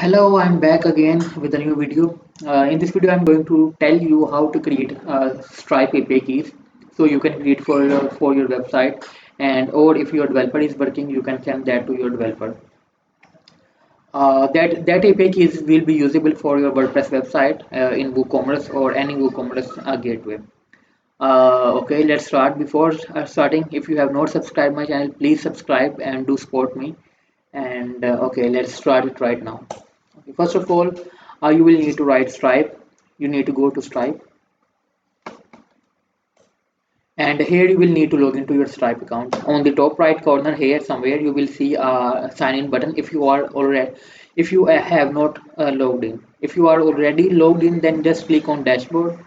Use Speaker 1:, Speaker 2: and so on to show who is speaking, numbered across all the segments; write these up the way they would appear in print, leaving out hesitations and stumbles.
Speaker 1: Hello, I'm back again with a new video. In this video, I'm going to tell you how to create Stripe API keys, so you can create for your website, and or if your developer is working, you can send that to your developer. That API keys will be usable for your WordPress website in WooCommerce or any WooCommerce gateway. Okay, let's start. Before starting, if you have not subscribed my channel, please subscribe and do support me. And okay, let's start it right now. Okay, first of all, you will need to write Stripe. You need to go to Stripe, and here you will need to log into your Stripe account. On the top right corner here somewhere, you will see a sign in button. If you have not logged in, if you are already logged in, then just click on Dashboard.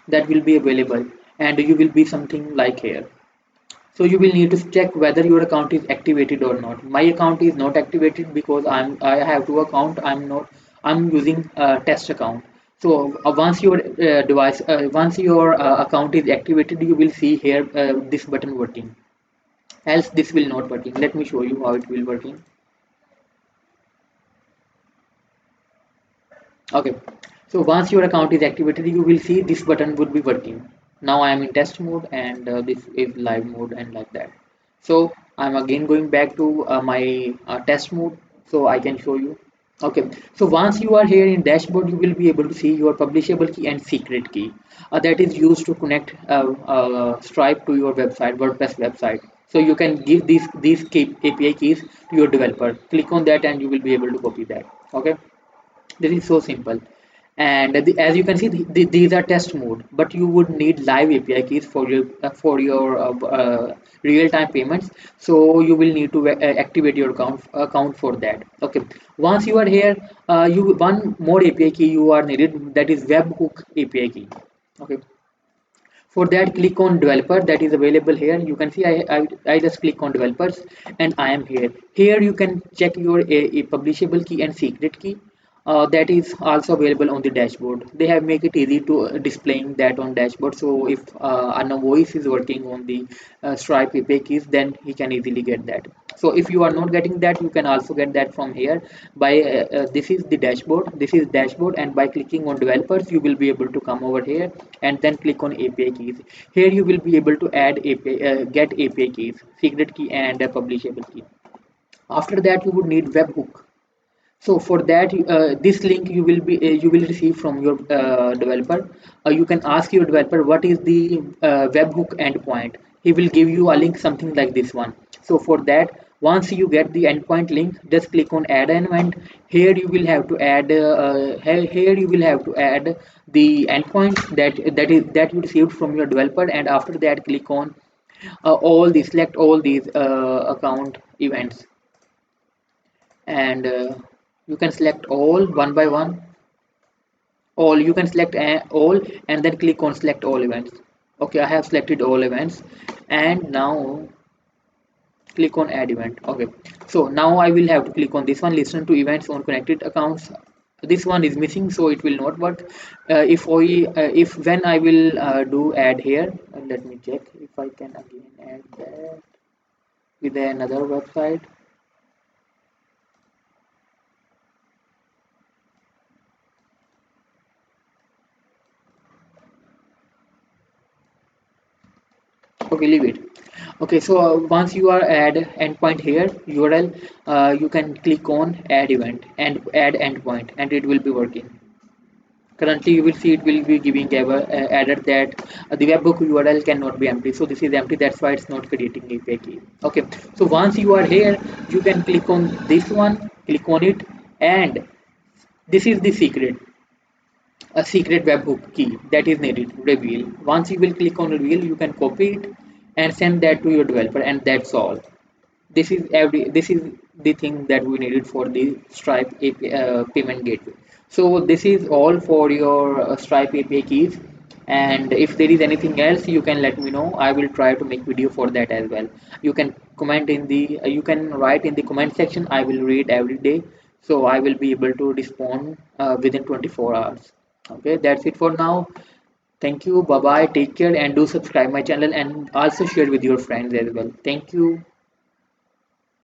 Speaker 1: That will be available, and you will be something like here. So you will need to check whether your account is activated or not. My account is not activated because I have two account. I'm using a test account. So once your account is activated, you will see here this button working. Else this will not working. Let me show you how it will working. Okay. So once your account is activated, you will see this button would be working. Now I am in test mode and this is live mode and like that. So I'm again going back to my test mode so I can show you. Okay, so once you are here in dashboard, you will be able to see your publishable key and secret key that is used to connect Stripe to your website, WordPress website. So you can give these API keys to your developer. Click on that and you will be able to copy that. Okay, this is so simple. And as you can see, these are test mode, but you would need live API keys for your real-time payments. So you will need to activate your account for that. Okay. Once you are here, you one more API key you are needed, that is webhook API key. Okay. For that, click on developer that is available here. You can see I just click on developers and I am here. Here you can check your a publishable key and secret key. That is also available on the dashboard. They have make it easy to displaying that on dashboard. So if a voice is working on the Stripe API keys, then he can easily get that. So if you are not getting that, you can also get that from here by this is the dashboard. This is dashboard, and by clicking on developers, you will be able to come over here and then click on API keys. Here you will be able to add API, get API keys, secret key, and a publishable key. After that, you would need webhook. So for that, this link you will receive from your developer. You can ask your developer what is the webhook endpoint. He will give you a link something like this one. So for that, once you get the endpoint link, just click on add an event. Here you will have to add here you will have to add the endpoint that you received from your developer, and after that click on all these select all these account events, and you can select all one by one. All you can select all and then click on select all events. Okay, I have selected all events, and now click on add event. Okay, so now I will have to click on this one, listen to events on connected accounts. This one is missing, so it will not work. If when I will do add here, let me check if I can again add that with another website. Okay, leave it. Okay, so once you are add endpoint here URL, you can click on add event and add endpoint, and it will be working. Currently you will see it will be giving added that the webhook URL cannot be empty, so this is empty, that's why it's not creating API key. Okay, so once you are here, you can click on this one, click on it, and this is the secret, a secret webhook key that is needed, reveal. Once you will click on reveal, you can copy it and send that to your developer, and that's all. This is the thing that we needed for the Stripe API, payment gateway. So this is all for your Stripe API keys, and if there is anything else, you can let me know. I will try to make video for that as well. You can comment in the you can write in the comment section. I will read every day, so I will be able to respond within 24 hours. Okay, that's it for now. Thank you. Bye bye. Take care and do subscribe my channel, and also share with your friends as well. Thank you.